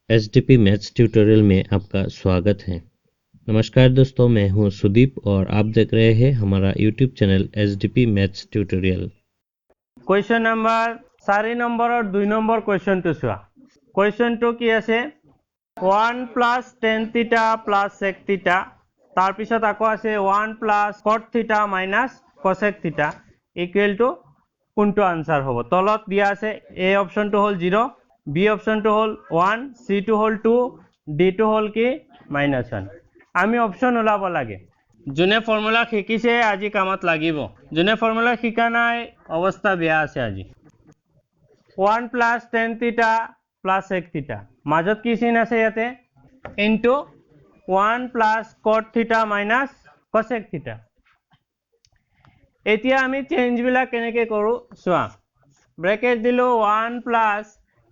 SDP maths tutorial में आपका स्वागत है। नमस्कार दोस्तों, मैं हूं सुदीप और आप देख रहे हैं हमारा YouTube channel SDP maths tutorial. Question number 4 number और 2 नंबर क्वेश्चन तो चुआ क्वेश्चन तो কি আছে 1 + tan θ + sec θ तार पिছত आको আছে 1 + cot θ - cosec θ equal to कोनটো answer होबो तলত দিয়া আছে ए ऑप्शन तो होल 0 बी ऑप्शन तो होल 1 सी तो होल 2 डी तो होल की -1 आमी ऑप्शन ওলাব লাগে जोने फॉर्मूला শিকিছে আজি কামত লাগিব जोने फॉर्मूला শিকা নাই অৱস্থা বেয়া আছে আজি 1 + tan θ + sec θ মাজত কি চিন আছে ইয়াতে ইনটু 1 + cot θ - cosec θ এতিয়া আমি চেঞ্জ বিলা কেনেকে কৰো সোয়া ব্ৰ্যাকেট দিলো 1 +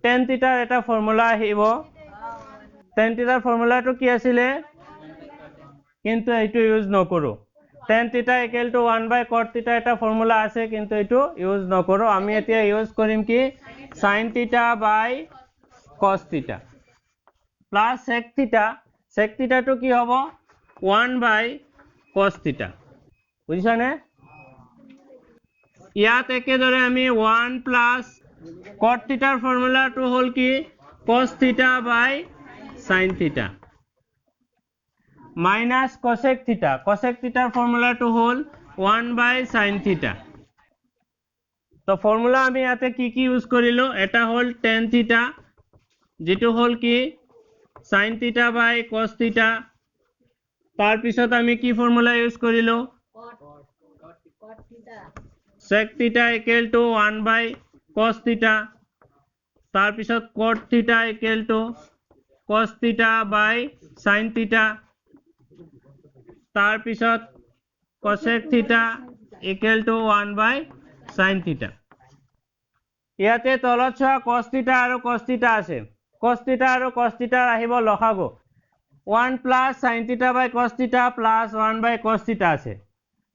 tan θ এটা ফৰ্মুলা আহিব tan θ ফৰ্মুলাটো কি আছিল কিন্তু এইটো ইউজ নকৰো tan θ = 1/cot θ এটা ফৰ্মুলা আছে কিন্তু এইটো ইউজ নকৰো আমি এতিয়া ইউজ কৰিম কি sin θ/cos θ প্লাস sec θ তো কি হ'ব 1/cos θ বুঝছানে ইয়াত একেদৰে আমি 1 + cot θ ফর্মুলা তো হল কি cos θ/sin θ minus cosec θ formula তো হল 1/sin θ তো ফর্মুলা আমি ইয়াতে কি কি ইউজ করিলো এটা হল tan θ যেটো হল কি sin θ/cos θ তার পিছত আমি কি ফর্মুলা ইউজ করিলো sec θ = 1/cos θ তার পিছত cot θ = cos θ/sin θ তার পিছত cosec θ = 1/sin θ ইয়াতে তলত ছোৱা cos θ আৰু cos θ আছে cos θ আৰু cos θ আহিব লসাগু 1 + sin θ/cos θ + 1/cos θ আছে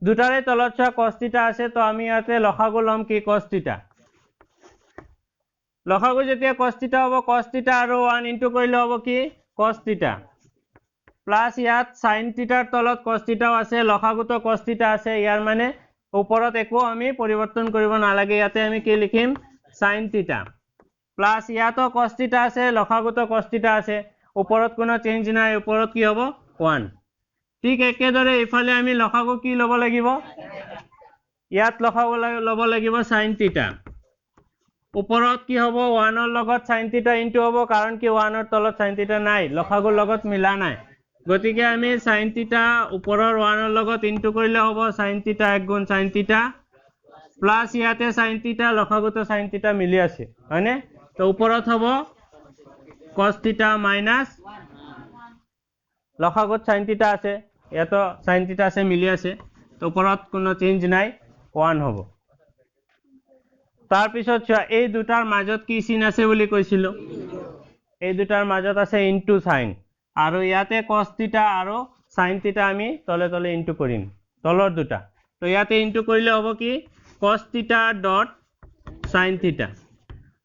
দুটাৰে তলত ছোৱা cos θ আছে তো আমি ইয়াতে লসাগু লম কি cos θ লসাগু যেতিয়া cos θ হ'ব cos θ আৰু 1 ইনটু কৰিলে হ'ব কি cos θ প্লাস ইয়াত sin θ তলত cos θ আছে লসাগুটো cos θ আছে ইয়াৰ মানে ওপৰত একো আমি পৰিৱৰ্তন কৰিব নালাগে ইয়াতে আমি কি লিখিম sin θ প্লাস ইয়াতো cos θ আছে লসাগুটো cos θ আছে ওপৰত কোনো চেঞ্জ নাই ওপৰত কি হ'ব 1 ঠিক একেদৰে ইফালে আমি লসাগু কি লব লাগিব ইয়াত লসাগু লব লাগিব sin θ ওপৰত কি হ'ব 1 ৰ লগত sin θ ইনটু হ'ব কাৰণ কি 1 ৰ তলত sin θ নাই লসাগুৰ লগত মিলা নাই গতিকে আমি sin θ ওপৰৰ 1 ৰ লগত ইনটু কৰিলে হ'ব sin θ 1 গুণ sin θ প্লাস ইয়াতে sin θ লসাগুটো sin θ মিলি আছে হয়নে তো ওপৰত হ'ব cos θ মাইনাস লসাগুত sin θ আছে ইয়াতো sin θ আছে মিলি আছে তো ওপৰত কোনো চেঞ্জ নাই 1 হ'ব তাৰ পিছত চোৱা এই দুটাৰ মাজত কি চিন আছে বুলি কৈছিল এই দুটাৰ মাজত আছে ইনটু sin আৰু ইয়াতে cos θ আৰু sin θ আমি তলে তলে ইনটু কৰিম তলৰ দুটা তো ইয়াতে ইনটু কৰিলে হ'ব কি cos θ sin θ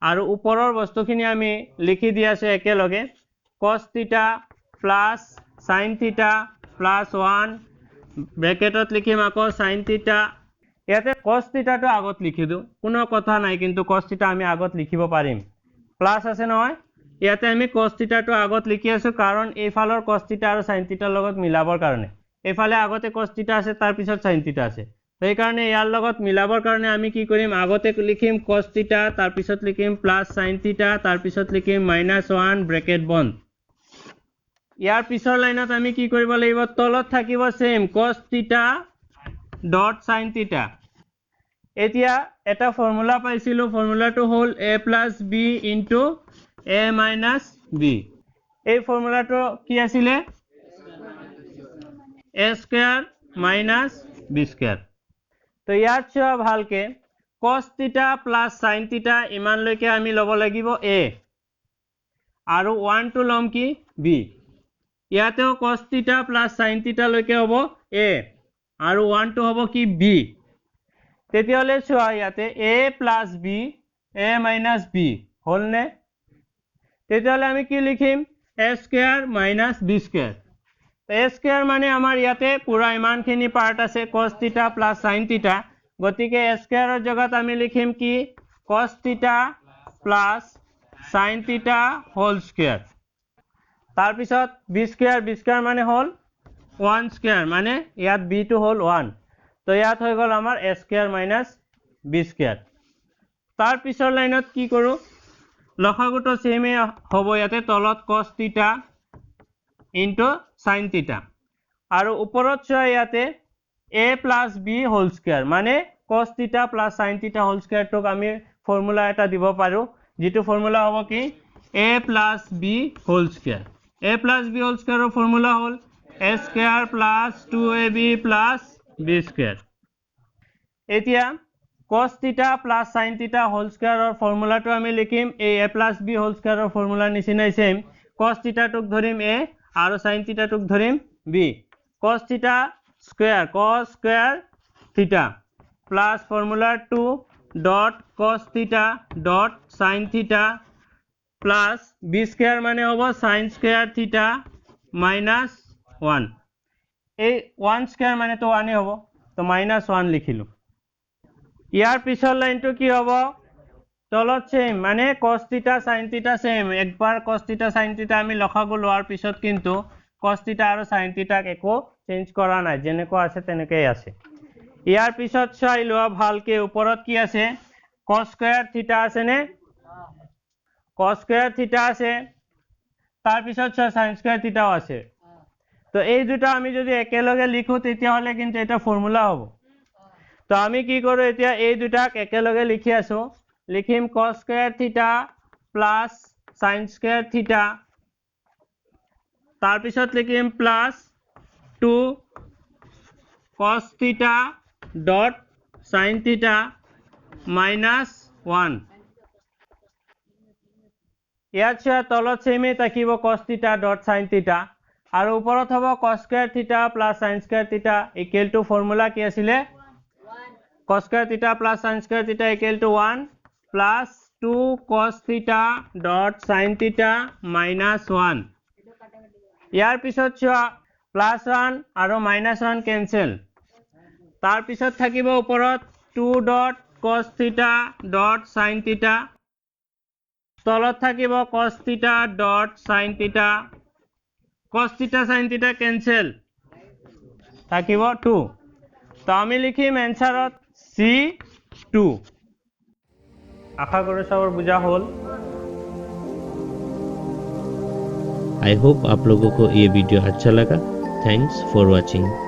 আৰু ওপৰৰ বস্তুখিনি আমি লিখি দি আছে একেলগে cos θ sin θ 1 ব্র্যাকেটত লিখিম আকৌ sin θ ইয়াতে cos θ টো আগত লিখি দিও কোনো কথা নাই কিন্তু cos θ আমি আগত লিখিব পাৰিম প্লাস আছে নহয় ইয়াতে আমি cos θ টো আগত লিখি আছো কাৰণ এই ফালৰ cos θ আৰু sin θ লগত মিলাবৰ কাৰণে এফালে আগতে cos θ আছে তাৰ পিছত sin θ আছে সেই কাৰণে ইয়াৰ লগত মিলাবৰ কাৰণে আমি কি কৰিম আগতে লিখিম cos θ তাৰ পিছত লিখিম প্লাস sin θ তাৰ পিছত লিখিম -1 ব্ৰ্যাকেট বন্ধ ইয়াৰ পিছৰ লাইনত আমি কি কৰিব লাগিব তলত থাকিব সেম cos θ sin θ এতিয়া এটা ফর্মুলা পাইছিলো ফর্মুলাটো হল a + b * a - b এই ফর্মুলাটো কি আছিল a² - b² তো ইয়াত চোৱা ভালকে cos θ + sin θ ইমান লৈকে আমি লব লাগিব a আৰু 1 টো লম কি b ইয়াতেও cos θ + sin θ লৈকে হ'ব a আৰু 1 টো হ'ব কি b তেতিয়ালে চোৱা ইয়াতে a + b a - b হল নে তেতিয়াহ'লে আমি কি লিখিম a square minus b square a square মানে আমাৰ ইয়াতে পুৰা ইমানখিনি পাৰ্ট আছে cos থিটা প্লাছ sin থিটা গতিকে a স্কয়াৰৰ জগত আমি লিখিম কি cos থিটা plus sin theta whole square তাৰ পিছত b স্কয়াৰ মানে হল 1 স্কয়াৰ মানে ইয়াত b টো হল 1 তো ইয়াত হৈ গল আমাৰ a square minus b square তাৰ পিছৰ লাইনত কি কৰো লসাগুটো সেমে হ'ব ইয়াতে তলত cos থিটা ইনটু sin থিটা আৰু ওপৰত চোৱা ইয়াতে a plus b whole square মানে cos theta plus sin theta whole স্কয়াৰটোক আমি ফৰ্মুলা এটা দিব পাৰো যেটো ফৰ্মুলা হ'ব কি a plus b whole square a plus b হোল স্কয়াৰৰ ফৰ্মুলা হ'ল a square plus 2ab plus b square এতিয়া cos theta plus sin theta whole স্কয়াৰৰ ফৰ্মুলাটো আমি লিখিম a plus b হোল স্কয়াৰৰ ফৰ্মুলাৰ নিচিনাই সেম cos থিটাটোক ধৰিম a আৰু sin থিটাটোক ধৰিম b cos থিটা স্কয়াৰ cos স্কয়াৰ থিটা প্লাস ফর্মুলা 2 ডট cos থিটা ডট sin থিটা প্লাস b স্কয়ার মানে হবে sin স্কয়ার থিটা মাইনাস 1 এই 1 স্কয়ার মানে তো 1 হবে তো মাইনাস 1 লিখিলো ইয়ার পিছৰ লাইনটো কি হবে তলত সেম মানে cos থিটা sin থিটা সেম একবার cos থিটা sin থিটা আমি লখাগু লোৱাৰ পিছত কিন্তু cos থিটা আৰু sin থিটাক একো চেঞ্জ কৰা নাই যেনেকৈ আছে তেনেকৈ আছে ইয়াৰ পিছত চাই লোৱা ভালকে ওপৰত কি আছে cos স্কয়াৰ থিটা আছে নে cos স্কয়াৰ থিটা আছে তাৰ পিছত sin স্কয়াৰ থিটাও আছে তো এই দুটা আমি যদি একেলগে লিখো তেতিয়া হলে কিন্তু এটা ফৰ্মুলা হ'ব তো আমি কি কৰো এতিয়া এই দুটাক একেলগে লিখি আছো লিখিম cos স্কয়াৰ থিটা প্লাস sin স্কয়াৰ থিটা তাৰ পিছত লিখিম প্লাস 2 cos থিটা ডট sin থিটা মাইনাস 1 ইয়াত তলত সেমে থাকিব cos থিটা ডট sin থিটা আৰু ওপৰত হ'ব cos স্কয়াৰ থিটা প্লাস sin স্কয়াৰ থিটা ইকুৱেল টু ফৰ্মুলা কি আছিল 1 cos স্কয়াৰ থিটা প্লাস sin স্কয়াৰ থিটা ইকুৱেল টু 1 প্লাস 2 cos থিটা ডট sin থিটা মাইনাস 1 ইয়াৰ পিছত প্লাস 1 আৰু মাইনাস 1 কেনসেল তাৰ পিছত থাকিব ওপৰত 2 ডট cos থিটা ডট sin থিটা তলত থাকিব cos থিটা ডট sin থিটা cos থিটা sin থিটা কেনসেল থাকিব 2 তো আমি লিখিম এনসারত C2 আশা কৰো সবৰ বুজা হ'ল आई होप आप लोगों को ये वीडियो अच्छा लगा थैंक्स फॉर वॉचिंग